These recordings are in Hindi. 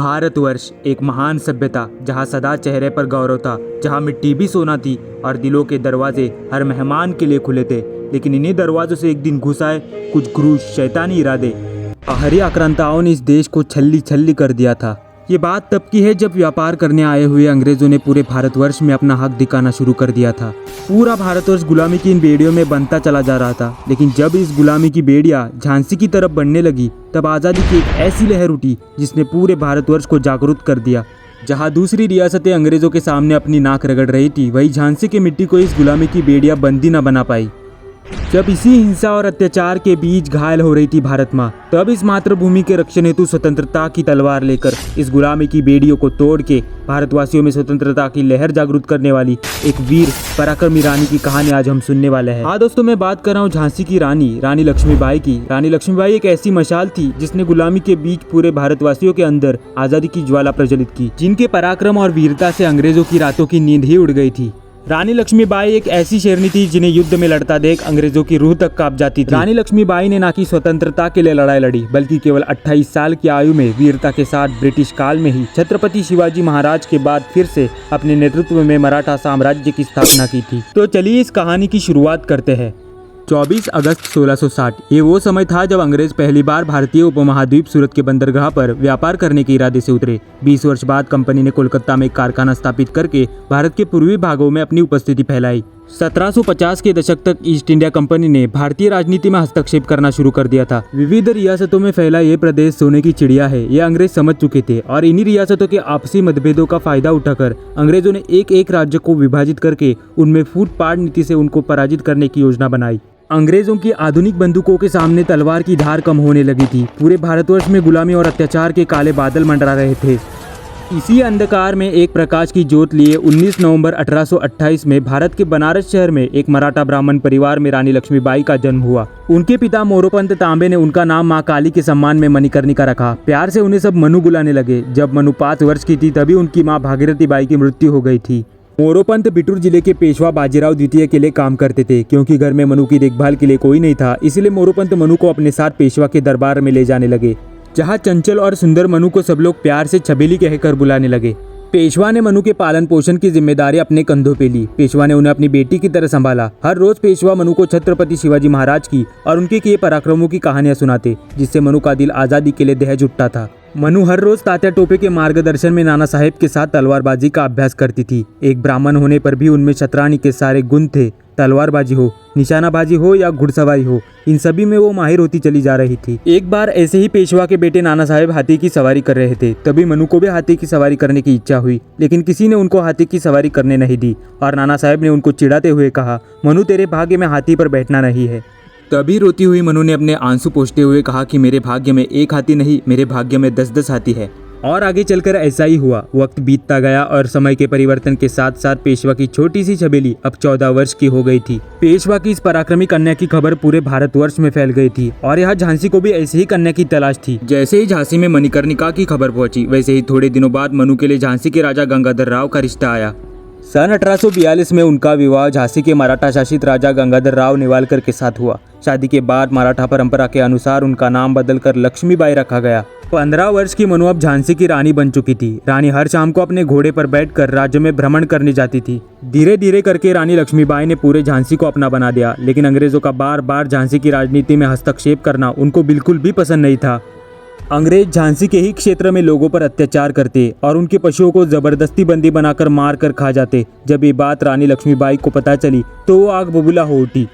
भारतवर्ष एक महान सभ्यता, जहाँ सदा चेहरे पर गौरव था, जहाँ मिट्टी भी सोना थी और दिलों के दरवाजे हर मेहमान के लिए खुले थे। लेकिन इन्हीं दरवाजों से एक दिन घुस आए कुछ क्रूर शैतानी इरादे। बाहरी आक्रांताओं ने इस देश को छल्ली छल्ली कर दिया था। ये बात तब की है जब व्यापार करने आए हुए अंग्रेजों ने पूरे भारतवर्ष में अपना हक दिखाना शुरू कर दिया था। पूरा भारतवर्ष गुलामी की इन बेड़ियों में बनता चला जा रहा था। लेकिन जब इस गुलामी की बेड़ियां झांसी की तरफ बढ़ने लगी, तब आज़ादी की एक ऐसी लहर उठी जिसने पूरे भारतवर्ष को जागरूक कर दिया। जहां दूसरी रियासतें अंग्रेजों के सामने अपनी नाक रगड़ रही थी, वहीं झांसी की मिट्टी को इस गुलामी की बेड़ियां बंदी न बना पाई। जब इसी हिंसा और अत्याचार के बीच घायल हो रही थी भारत माँ, तब इस मातृभूमि के रक्षण हेतु स्वतंत्रता की तलवार लेकर इस गुलामी की बेड़ियों को तोड़ के भारतवासियों में स्वतंत्रता की लहर जागृत करने वाली एक वीर पराक्रमी रानी की कहानी आज हम सुनने वाले हैं। हाँ दोस्तों, मैं बात कर रहा हूँ झांसी की रानी लक्ष्मीबाई की। रानी लक्ष्मीबाई एक ऐसी मशाल थी जिसने गुलामी के बीच पूरे भारतवासियों के अंदर आजादी की ज्वाला प्रज्वलित की, जिनके पराक्रम और वीरता से अंग्रेजों की रातों की नींद ही उड़ गई थी। रानी लक्ष्मीबाई एक ऐसी शेरनी थी जिन्हें युद्ध में लड़ता देख अंग्रेजों की रूह तक कांप जाती थी। रानी लक्ष्मीबाई ने ना कि स्वतंत्रता के लिए लड़ाई लड़ी, बल्कि केवल 28 साल की आयु में वीरता के साथ ब्रिटिश काल में ही छत्रपति शिवाजी महाराज के बाद फिर से अपने नेतृत्व में मराठा साम्राज्य की स्थापना की थी। तो चलिए इस कहानी की शुरुआत करते हैं। 24 अगस्त 1660 ये वो समय था जब अंग्रेज पहली बार भारतीय उपमहाद्वीप सूरत के बंदरगाह पर व्यापार करने के इरादे से उतरे। 20 वर्ष बाद कंपनी ने कोलकाता में एक कारखाना स्थापित करके भारत के पूर्वी भागों में अपनी उपस्थिति फैलाई। 1750 के दशक तक ईस्ट इंडिया कंपनी ने भारतीय राजनीति में हस्तक्षेप करना शुरू कर दिया था। विविध रियासतों में फैला ये प्रदेश सोने की चिड़िया है, ये अंग्रेज समझ चुके थे और इन्हीं रियासतों के आपसी मतभेदों का फायदा उठाकर अंग्रेजों ने एक एक राज्य को विभाजित करके उनमें फूट पाट नीति से उनको पराजित करने की योजना बनाई। अंग्रेजों की आधुनिक बंदूकों के सामने तलवार की धार कम होने लगी थी। पूरे भारतवर्ष में गुलामी और अत्याचार के काले बादल मंडरा रहे थे। इसी अंधकार में एक प्रकाश की ज्योत लिए 19 नवंबर 1828 में भारत के बनारस शहर में एक मराठा ब्राह्मण परिवार में रानी लक्ष्मीबाई का जन्म हुआ। उनके पिता मोरोपंत तांबे ने उनका नाम मां काली के सम्मान में मणिकर्णिका रखा। प्यार से उन्हें सब मनु बुलाने लगे। जब मनु 5 वर्ष की थी तभी उनकी मां भागीरथी बाई की मृत्यु हो गई थी। मोरोपंत बिटूर जिले के पेशवा बाजीराव द्वितीय के लिए काम करते थे। क्योंकि घर में मनु की देखभाल के लिए कोई नहीं था, इसलिए मोरोपंत मनु को अपने साथ पेशवा के दरबार में ले जाने लगे, जहां चंचल और सुंदर मनु को सब लोग प्यार से छबीली कहकर बुलाने लगे। पेशवा ने मनु के पालन पोषण की जिम्मेदारी अपने कंधों पे ली। पेशवा ने उन्हें अपनी बेटी की तरह संभाला। हर रोज पेशवा मनु को छत्रपति शिवाजी महाराज की और उनके किए पराक्रमों की कहानियां सुनाते, जिससे मनु का दिल आजादी के लिए दहज उठता था। मनु हर रोज तात्या टोपे के मार्गदर्शन में नाना साहेब के साथ तलवारबाजी का अभ्यास करती थी। एक ब्राह्मण होने पर भी उनमें शतरानी के सारे गुण थे। तलवारबाजी हो, निशानाबाजी हो या घुड़सवारी हो, इन सभी में वो माहिर होती चली जा रही थी। एक बार ऐसे ही पेशवा के बेटे नाना साहेब हाथी की सवारी कर रहे थे। तभी मनु को भी हाथी की सवारी करने की इच्छा हुई, लेकिन किसी ने उनको हाथी की सवारी करने नहीं दी और नाना साहेब ने उनको चिढ़ाते हुए कहा, मनु तेरे भाग्य में हाथी पर बैठना नहीं है। तभी रोती हुई मनु ने अपने आंसू पोंछते हुए कहा कि मेरे भाग्य में एक हाथी नहीं, मेरे भाग्य में 10-10 हाथी है। और आगे चलकर ऐसा ही हुआ। वक्त बीतता गया और समय के परिवर्तन के साथ साथ पेशवा की छोटी सी छबीली अब 14 वर्ष की हो गई थी। पेशवा की इस पराक्रमी कन्या की खबर पूरे भारतवर्ष में फैल गई थी और यहाँ झांसी को भी ऐसे ही कन्या की तलाश थी। जैसे ही झांसी में मणिकर्णिका की खबर पहुंची, वैसे ही थोड़े दिनों बाद मनु के लिए झांसी के राजा गंगाधर राव का रिश्ता आया। सन 1842 में उनका विवाह झांसी के मराठा शासित राजा गंगाधर राव नेवालकर के साथ हुआ। शादी के बाद मराठा परंपरा के अनुसार उनका नाम बदलकर लक्ष्मीबाई रखा गया। 15 वर्ष की मनु अब झांसी की रानी बन चुकी थी। रानी हर शाम को अपने घोड़े पर बैठकर राज्य में भ्रमण करने जाती थी। धीरे धीरे करके रानी लक्ष्मीबाई ने पूरे झांसी को अपना बना दिया। लेकिन अंग्रेजों का बार बार झांसी की राजनीति में हस्तक्षेप करना उनको बिल्कुल भी पसंद नहीं था। अंग्रेज झांसी के ही क्षेत्र में लोगों पर अत्याचार करते और उनके पशुओं को जबरदस्ती बंदी बनाकर मार कर खा जाते। जब ये बात रानी लक्ष्मीबाई को पता चली तो वो आग बबूला हो उठी।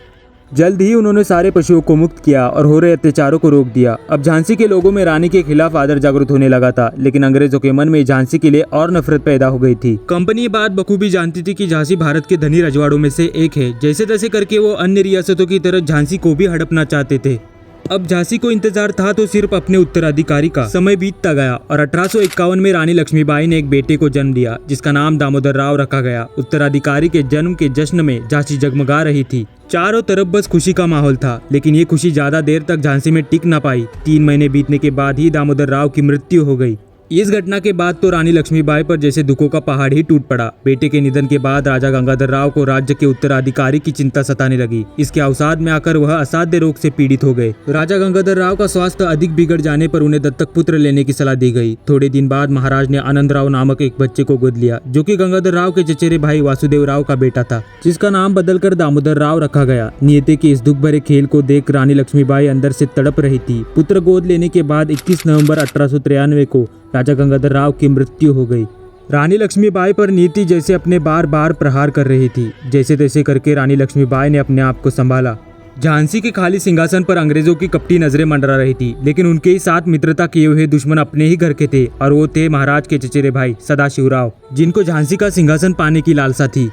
जल्द ही उन्होंने सारे पशुओं को मुक्त किया और हो रहे अत्याचारों को रोक दिया। अब झांसी के लोगों में रानी के खिलाफ आदर जागृत होने लगा था, लेकिन अंग्रेजों के मन में झांसी के लिए और नफरत पैदा हो गई थी। कंपनी ये बात बखूबी जानती थी कि झांसी भारत के धनी रजवाड़ों में से एक है। जैसे तैसे करके वो अन्य रियासतों की तरह झांसी को भी हड़पना चाहते थे। अब झांसी को इंतजार था तो सिर्फ अपने उत्तराधिकारी का। समय बीतता गया और 1851 में रानी लक्ष्मीबाई ने एक बेटे को जन्म दिया, जिसका नाम दामोदर राव रखा गया। उत्तराधिकारी के जन्म के जश्न में झांसी जगमगा रही थी। चारों तरफ बस खुशी का माहौल था, लेकिन ये खुशी ज्यादा देर तक झांसी में टिक ना पाई। 3 महीने बीतने के बाद ही दामोदर राव की मृत्यु हो गई। इस घटना के बाद तो रानी लक्ष्मीबाई पर जैसे दुखों का पहाड़ ही टूट पड़ा। बेटे के निधन के बाद राजा गंगाधर राव को राज्य के उत्तराधिकारी की चिंता सताने लगी। इसके अवसाद में आकर वह असाध्य रोग से पीड़ित हो गए। राजा गंगाधर राव का स्वास्थ्य अधिक बिगड़ जाने पर उन्हें दत्तक पुत्र लेने की सलाह दी गई। थोड़े दिन बाद महाराज ने आनंद राव नामक एक बच्चे को गोद लिया, जो कि गंगाधर राव के चचेरे भाई वासुदेव राव का बेटा था, जिसका नाम बदलकर दामोदर राव रखा गया। नियति के इस दुख भरे खेल को देख रानी लक्ष्मीबाई अंदर से तड़प रही थी। पुत्र गोद लेने के बाद 21 नवंबर 1893 को राजा गंगाधर राव की मृत्यु हो गई। रानी लक्ष्मीबाई पर नीति जैसे अपने बार बार प्रहार कर रही थी। जैसे तैसे करके रानी लक्ष्मीबाई ने अपने आप को संभाला। झांसी के खाली सिंहासन पर अंग्रेजों की कपटी नजरें मंडरा रही थी, लेकिन उनके ही साथ मित्रता किए हुए दुश्मन अपने ही घर के थे, और वो थे महाराज के चचेरे भाई सदाशिवराव, जिनको झांसी का सिंहासन पाने की लालसा थी।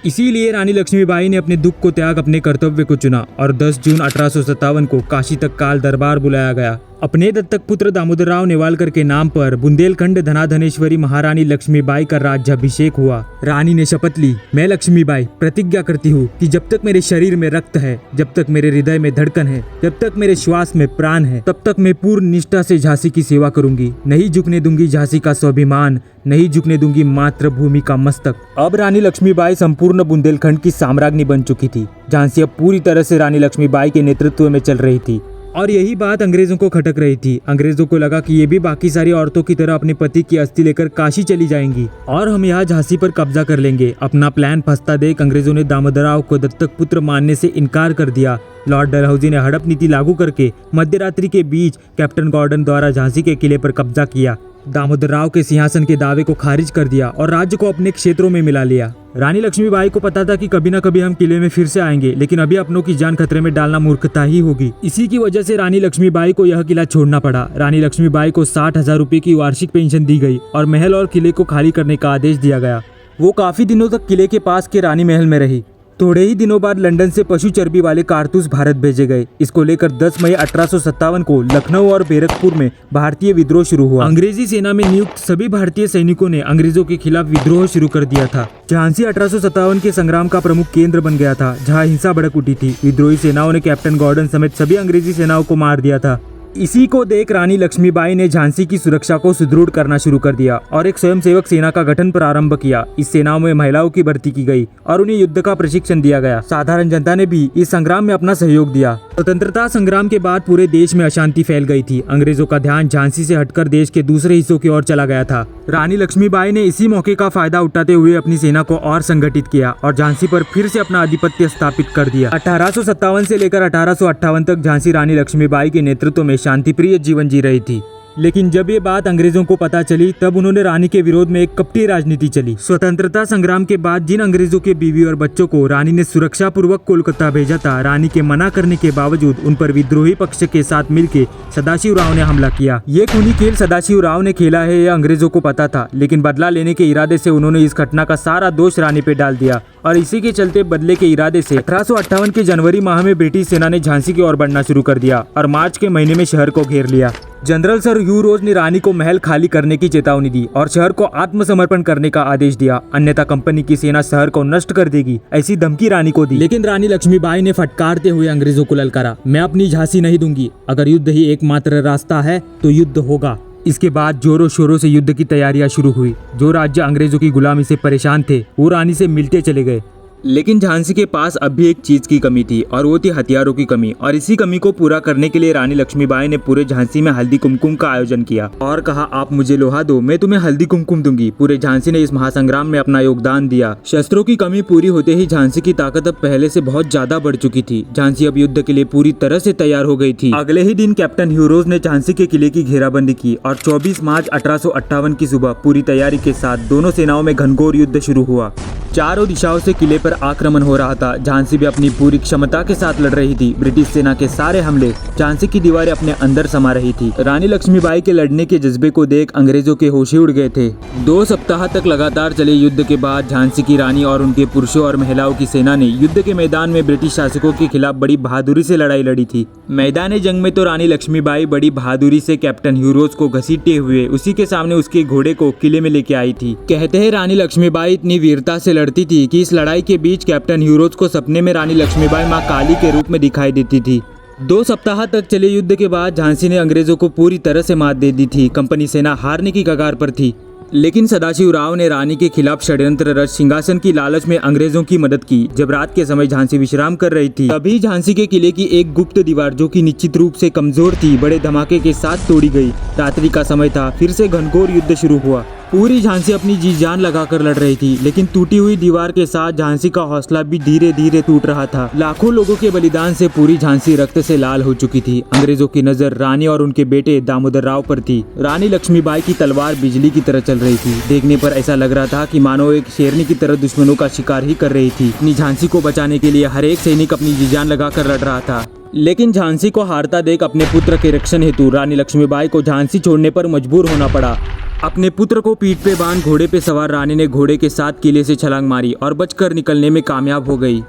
इसीलिए रानी लक्ष्मीबाई ने अपने दुख को त्याग अपने कर्तव्य को चुना और 10 जून 1857 को काशी तक काल दरबार बुलाया गया। अपने दत्तक पुत्र दामोदर राव नेवालकर के नाम पर बुंदेलखंड धनाधनेश्वरी महारानी लक्ष्मीबाई का राज्याभिषेक हुआ। रानी ने शपथ ली, मैं लक्ष्मीबाई प्रतिज्ञा करती हूँ कि जब तक मेरे शरीर में रक्त है, जब तक मेरे हृदय में धड़कन है, जब तक मेरे श्वास में प्राण है, तब तक मैं पूर्ण निष्ठा से झांसी की सेवा करूंगी। नहीं झुकने दूंगी झांसी का स्वाभिमान, नहीं झुकने दूंगी मातृभूमि का मस्तक। अब रानी लक्ष्मीबाई संपूर्ण बुंदेलखंड की साम्राज्ञी बन चुकी थी। झांसी अब पूरी तरह से रानी लक्ष्मीबाई के नेतृत्व में चल रही थी, और यही बात अंग्रेजों को खटक रही थी। अंग्रेजों को लगा कि ये भी बाकी सारी औरतों की तरह अपने पति की अस्थि लेकर काशी चली जाएंगी और हम यहाँ झांसी पर कब्जा कर लेंगे। अपना प्लान फंसता देख अंग्रेजों ने दामोदर राव को दत्तक पुत्र मानने से इनकार कर दिया। लॉर्ड डलहौजी ने हड़प नीति लागू करके मध्यरात्रि के बीच कैप्टन गॉर्डन द्वारा झांसी के किले पर कब्जा किया। दामोदर राव के सिंहासन के दावे को खारिज कर दिया और राज्य को अपने क्षेत्रों में मिला लिया। रानी लक्ष्मीबाई को पता था कि कभी न कभी हम किले में फिर से आएंगे, लेकिन अभी अपनों की जान खतरे में डालना मूर्खता ही होगी। इसी की वजह से रानी लक्ष्मीबाई को यह किला छोड़ना पड़ा। रानी लक्ष्मीबाई को 60,000 रुपए की वार्षिक पेंशन दी गई और महल और किले को खाली करने का आदेश दिया गया। वो काफी दिनों तक किले के पास के रानी महल में रही। थोड़े ही दिनों बाद लंदन से पशु चर्बी वाले कारतूस भारत भेजे गए। इसको लेकर 10 मई 1857 को लखनऊ और बैरकपुर में भारतीय विद्रोह शुरू हुआ। अंग्रेजी सेना में नियुक्त सभी भारतीय सैनिकों ने अंग्रेजों के खिलाफ विद्रोह शुरू कर दिया था। झांसी 1857 के संग्राम का प्रमुख केंद्र बन गया था, जहां हिंसा भड़क उठी थी। विद्रोही सेनाओं ने कैप्टन गॉर्डन समेत सभी अंग्रेजी सेनाओं को मार दिया था। इसी को देख रानी लक्ष्मीबाई ने झांसी की सुरक्षा को सुदृढ़ करना शुरू कर दिया और एक स्वयंसेवक सेना का गठन प्रारंभ किया। इस सेनाओं में महिलाओं की भर्ती की गई और उन्हें युद्ध का प्रशिक्षण दिया गया। साधारण जनता ने भी इस संग्राम में अपना सहयोग दिया। स्वतंत्रता संग्राम के बाद पूरे देश में अशांति फैल गई थी। अंग्रेजों का ध्यान झांसी से हटकर देश के दूसरे हिस्सों की ओर चला गया था। रानी लक्ष्मीबाई ने इसी मौके का फायदा उठाते हुए अपनी सेना को और संगठित किया और झांसी पर फिर से अपना आधिपत्य स्थापित कर दिया। 1857 से लेकर 1858 तक झांसी रानी लक्ष्मीबाई के नेतृत्व में शांतिप्रिय जीवन जी रही थी। लेकिन जब ये बात अंग्रेजों को पता चली, तब उन्होंने रानी के विरोध में एक कपटी राजनीति चली। स्वतंत्रता संग्राम के बाद जिन अंग्रेजों के बीवी और बच्चों को रानी ने सुरक्षा पूर्वक कोलकाता भेजा था, रानी के मना करने के बावजूद उन पर विद्रोही पक्ष के साथ मिलकर सदाशिवराव ने हमला किया। ये खूनी खेल सदाशिवराव ने खेला है, यह अंग्रेजों को पता था, लेकिन बदला लेने के इरादे से उन्होंने इस घटना का सारा दोष रानी पे डाल दिया और इसी के चलते बदले के इरादे से 1858 के जनवरी माह में ब्रिटिश सेना ने झांसी की ओर बढ़ना शुरू कर दिया और मार्च के महीने में शहर को घेर लिया। जनरल सर ह्यू रोज ने रानी को महल खाली करने की चेतावनी दी और शहर को आत्मसमर्पण करने का आदेश दिया, अन्यथा कंपनी की सेना शहर को नष्ट कर देगी, ऐसी धमकी रानी को दी। लेकिन रानी लक्ष्मीबाई ने फटकारते हुए अंग्रेजों को ललकारा, मैं अपनी झांसी नहीं दूंगी। अगर युद्ध ही एकमात्र रास्ता है तो युद्ध होगा। इसके बाद जोरों शोरों से युद्ध की तैयारियां शुरू हुई। जो राज्य अंग्रेजों की गुलामी से परेशान थे, वो रानी से मिलते चले गए। लेकिन झांसी के पास अब भी एक चीज की कमी थी और वो थी हथियारों की कमी। और इसी कमी को पूरा करने के लिए रानी लक्ष्मीबाई ने पूरे झांसी में हल्दी कुमकुम का आयोजन किया और कहा, आप मुझे लोहा दो, मैं तुम्हें हल्दी कुमकुम दूंगी। पूरे झांसी ने इस महासंग्राम में अपना योगदान दिया। शस्त्रों की कमी पूरी होते ही झांसी की ताकत अब पहले से बहुत ज्यादा बढ़ चुकी थी। झांसी अब युद्ध के लिए पूरी तरह से तैयार हो गई थी। अगले ही दिन कैप्टन ह्यूरोज ने झांसी के किले की घेराबंदी की और 24 मार्च 1858 की सुबह पूरी तैयारी के साथ दोनों सेनाओं में घनघोर युद्ध शुरू हुआ। चारों दिशाओं से किले पर आक्रमण हो रहा था। झांसी भी अपनी पूरी क्षमता के साथ लड़ रही थी। ब्रिटिश सेना के सारे हमले झांसी की दीवारें अपने अंदर समा रही थी। रानी लक्ष्मीबाई के लड़ने के जज्बे को देख अंग्रेजों के होश ही उड़ गए थे। 2 सप्ताह तक लगातार चले युद्ध के बाद झांसी की रानी और उनके पुरुषों और महिलाओं की सेना ने युद्ध के मैदान में ब्रिटिश शासकों के खिलाफ बड़ी बहादुरी से लड़ाई लड़ी थी। मैदान जंग में तो रानी लक्ष्मीबाई बड़ी बहादुरी से कैप्टन ह्यूरोज को घसीटते हुए उसी के सामने उसके घोड़े को किले में लेके आई थी। कहते हैं रानी लक्ष्मीबाई इतनी वीरता से लड़ती थी कि इस लड़ाई के बीच कैप्टन ह्यूरोज को सपने में रानी लक्ष्मीबाई मां काली के रूप में दिखाई देती थी। 2 सप्ताह तक चले युद्ध के बाद झांसी ने अंग्रेजों को पूरी तरह से मात दे दी थी। कंपनी सेना हारने की कगार पर थी, लेकिन सदाशिवराव ने रानी के खिलाफ षड्यंत्र रच सिंहासन की लालच में अंग्रेजों की मदद की। जब रात के समय झांसी विश्राम कर रही थी, तभी झांसी के किले की एक गुप्त दीवार, जो कि निश्चित रूप से कमजोर थी, बड़े धमाके के साथ तोड़ी गई। रात्रि का समय था, फिर से घनघोर युद्ध शुरू हुआ। पूरी झांसी अपनी जी जान लगाकर लड़ रही थी, लेकिन टूटी हुई दीवार के साथ झांसी का हौसला भी धीरे धीरे टूट रहा था। लाखों लोगों के बलिदान से पूरी झांसी रक्त से लाल हो चुकी थी। अंग्रेजों की नजर रानी और उनके बेटे दामोदर राव पर थी। रानी लक्ष्मीबाई की तलवार बिजली की तरह चल रही थी। देखने पर ऐसा लग रहा था कि मानो एक शेरनी की तरह दुश्मनों का शिकार ही कर रही थी। अपनी झांसी को बचाने के लिए हर एक सैनिक अपनी जी जान लगाकर लड़ रहा था, लेकिन झांसी को हारता देख अपने पुत्र के रक्षण हेतु रानी लक्ष्मीबाई को झांसी छोड़ने पर मजबूर होना पड़ा। अपने पुत्र को पीठ पे बांध घोड़े पे सवार रानी ने घोड़े के साथ किले से छलांग मारी और बचकर निकलने में कामयाब हो गई।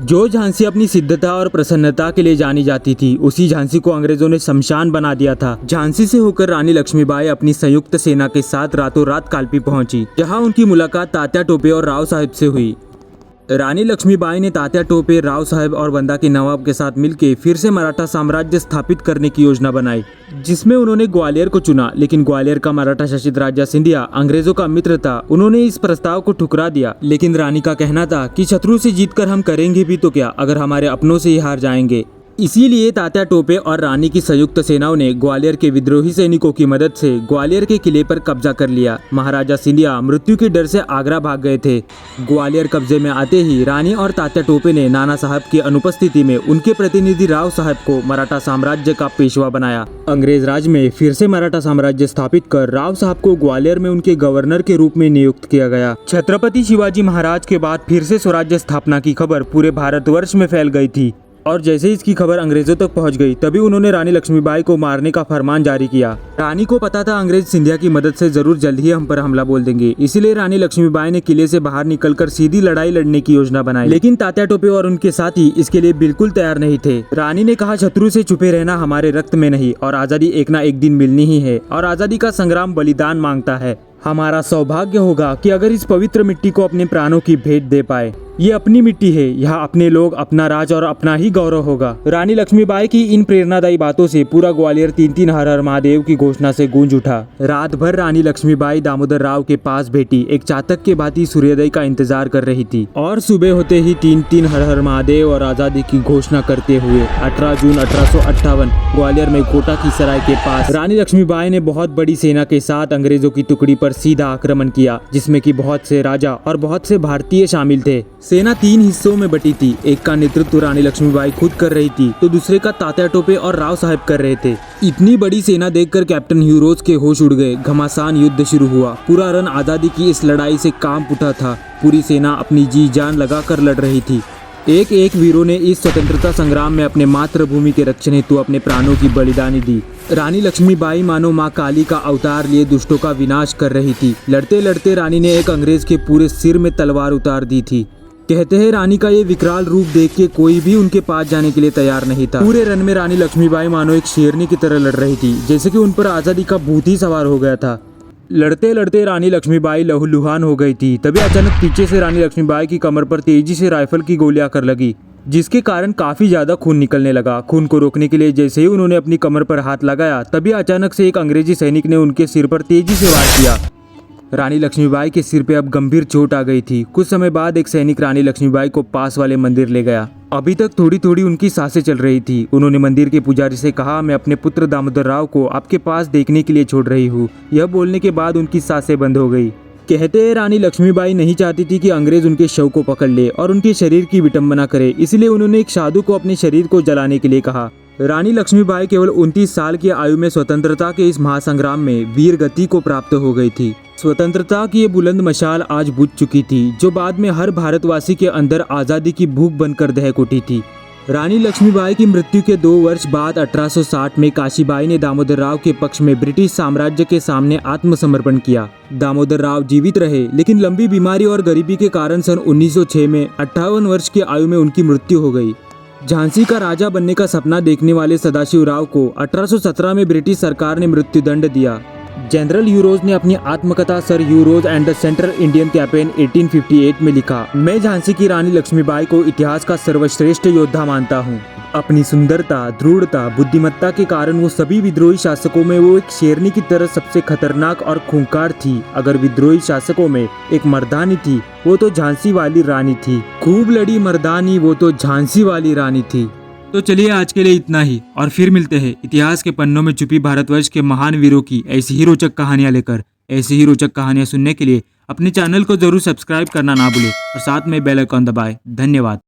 जो झांसी अपनी सिद्धता और प्रसन्नता के लिए जानी जाती थी, उसी झांसी को अंग्रेजों ने शमशान बना दिया था। झांसी से होकर रानी लक्ष्मीबाई अपनी संयुक्त सेना के साथ रातों रात कालपी पहुंची, जहां उनकी मुलाकात तात्या टोपे और राव साहब से हुई। रानी लक्ष्मीबाई ने तात्या टोपे, राव साहब और बंदा के नवाब के साथ मिलकर फिर से मराठा साम्राज्य स्थापित करने की योजना बनाई, जिसमें उन्होंने ग्वालियर को चुना। लेकिन ग्वालियर का मराठा शासित राजा सिंधिया अंग्रेजों का मित्र था। उन्होंने इस प्रस्ताव को ठुकरा दिया, लेकिन रानी का कहना था कि शत्रु से जीतकर हम करेंगे भी तो क्या, अगर हमारे अपनों से ही हार जाएंगे। इसीलिए तात्या टोपे और रानी की संयुक्त सेनाओं ने ग्वालियर के विद्रोही सैनिकों की मदद से ग्वालियर के किले पर कब्जा कर लिया। महाराजा सिंधिया मृत्यु के डर से आगरा भाग गए थे। ग्वालियर कब्जे में आते ही रानी और तात्या टोपे ने नाना साहब की अनुपस्थिति में उनके प्रतिनिधि राव साहब को मराठा साम्राज्य का पेशवा बनाया। अंग्रेज राज में फिर से मराठा साम्राज्य स्थापित कर राव साहब को ग्वालियर में उनके गवर्नर के रूप में नियुक्त किया गया। छत्रपति शिवाजी महाराज के बाद फिर से स्वराज्य स्थापना की खबर पूरे भारतवर्ष में फैल गई थी, और जैसे ही इसकी खबर अंग्रेजों तक पहुंच गई, तभी उन्होंने रानी लक्ष्मीबाई को मारने का फरमान जारी किया। रानी को पता था अंग्रेज सिंधिया की मदद से जरूर जल्द ही हम पर हमला बोल देंगे, इसीलिए रानी लक्ष्मीबाई ने किले से बाहर निकलकर सीधी लड़ाई लड़ने की योजना बनाई। लेकिन तात्या टोपे और उनके साथी इसके लिए बिल्कुल तैयार नहीं थे। रानी ने कहा, शत्रु से छुपे रहना हमारे रक्त में नहीं, और आजादी एक ना एक दिन मिलनी ही है, और आजादी का संग्राम बलिदान मांगता है। हमारा सौभाग्य होगा कि अगर इस पवित्र मिट्टी को अपने प्राणों की भेंट दे पाए। ये अपनी मिट्टी है, यहाँ अपने लोग, अपना राज और अपना ही गौरव होगा। रानी लक्ष्मीबाई की इन प्रेरणादायी बातों से पूरा ग्वालियर 3-3 हर हर महादेव की घोषणा से गूंज उठा। रात भर रानी लक्ष्मीबाई दामोदर राव के पास बैठी एक चातक के भांति सूर्योदय का इंतजार कर रही थी, और सुबह होते ही 3-3 हर हर महादेव और आजादी की घोषणा करते हुए 18 जून 1858 ग्वालियर में कोटा की सराय के पास रानी लक्ष्मीबाई ने बहुत बड़ी सेना के साथ अंग्रेजों की टुकड़ी पर सीधा आक्रमण किया, जिसमें कि बहुत से राजा और बहुत से भारतीय शामिल थे। सेना 3 हिस्सों में बटी थी। एक का नेतृत्व रानी लक्ष्मीबाई खुद कर रही थी, तो दूसरे का तात्या टोपे और राव साहब कर रहे थे। इतनी बड़ी सेना देखकर कैप्टन ह्यूरोज के होश उड़ गए। घमासान युद्ध शुरू हुआ। पूरा रन आजादी की इस लड़ाई से कांप उठा था। पूरी सेना अपनी जी जान लगाकर लड़ रही थी। एक एक वीरों ने इस स्वतंत्रता संग्राम में अपने मातृभूमि के रक्षण हेतु अपने प्राणों की बलिदानी दी। रानी लक्ष्मीबाई मानो माँ काली का अवतार लिए दुष्टों का विनाश कर रही थी। लड़ते लड़ते रानी ने एक अंग्रेज के पूरे सिर में तलवार उतार दी थी। कहते हैं रानी का ये विकराल रूप देख के कोई भी उनके पास जाने के लिए तैयार नहीं था। पूरे रन में रानी लक्ष्मीबाई मानो एक शेरनी की तरह लड़ रही थी, जैसे कि उन पर आजादी का भूत ही सवार हो गया था। लड़ते लड़ते रानी लक्ष्मीबाई लहूलुहान हो गई थी। तभी अचानक पीछे से रानी लक्ष्मीबाई की कमर पर तेजी से राइफल की गोली आकर लगी, जिसके कारण काफी ज्यादा खून निकलने लगा। खून को रोकने के लिए जैसे ही उन्होंने अपनी कमर पर हाथ लगाया, तभी अचानक से एक अंग्रेजी सैनिक ने उनके सिर पर तेजी से वार किया। रानी लक्ष्मीबाई के सिर पे अब गंभीर चोट आ गई थी। कुछ समय बाद एक सैनिक रानी लक्ष्मीबाई को पास वाले मंदिर ले गया। अभी तक थोड़ी थोड़ी उनकी सांसें चल रही थी। उन्होंने मंदिर के पुजारी से कहा, मैं अपने पुत्र दामोदर राव को आपके पास देखने के लिए छोड़ रही हूँ। यह बोलने के बाद उनकी सांसें बंद हो गई। कहते हैं रानी लक्ष्मीबाई नहीं चाहती थी कि अंग्रेज उनके शव को पकड़ ले और उनके शरीर की विटंबना करे, इसलिए उन्होंने एक साधु को अपने शरीर को जलाने के लिए कहा। रानी लक्ष्मीबाई केवल 29 साल की आयु में स्वतंत्रता के इस महासंग्राम में वीर गति को प्राप्त हो गई थी। स्वतंत्रता की ये बुलंद मशाल आज बुझ चुकी थी, जो बाद में हर भारतवासी के अंदर आज़ादी की भूख बनकर दहक उठी थी। रानी लक्ष्मीबाई की मृत्यु के 2 वर्ष बाद 1860 में काशीबाई ने दामोदर राव के पक्ष में ब्रिटिश साम्राज्य के सामने आत्मसमर्पण किया। दामोदर राव जीवित रहे, लेकिन लंबी बीमारी और गरीबी के कारण सन 1906 में 58 वर्ष की आयु में उनकी मृत्यु हो गई। झांसी का राजा बनने का सपना देखने वाले सदाशिवराव को 1817 में ब्रिटिश सरकार ने मृत्युदंड दिया। जनरल ह्यूरोज ने अपनी आत्मकथा sir Hugh Rose and the central Indian campaign 1858 में लिखा, मैं झांसी की रानी लक्ष्मीबाई को इतिहास का सर्वश्रेष्ठ योद्धा मानता हूँ। अपनी सुंदरता, दृढ़ता, बुद्धिमत्ता के कारण वो सभी विद्रोही शासकों में वो एक शेरनी की तरह सबसे खतरनाक और खूंखार थी। अगर विद्रोही शासकों में एक मर्दानी थी, वो तो झांसी वाली रानी थी। खूब लड़ी मर्दानी, वो तो झांसी वाली रानी थी। तो चलिए आज के लिए इतना ही, और फिर मिलते हैं इतिहास के पन्नों में छुपी भारतवर्ष के महान वीरों की ऐसी ही रोचक कहानियां लेकर। ऐसी ही रोचक कहानियां सुनने के लिए अपने चैनल को जरूर सब्सक्राइब करना ना भूलें और साथ में बेल आइकॉन दबाएं। धन्यवाद।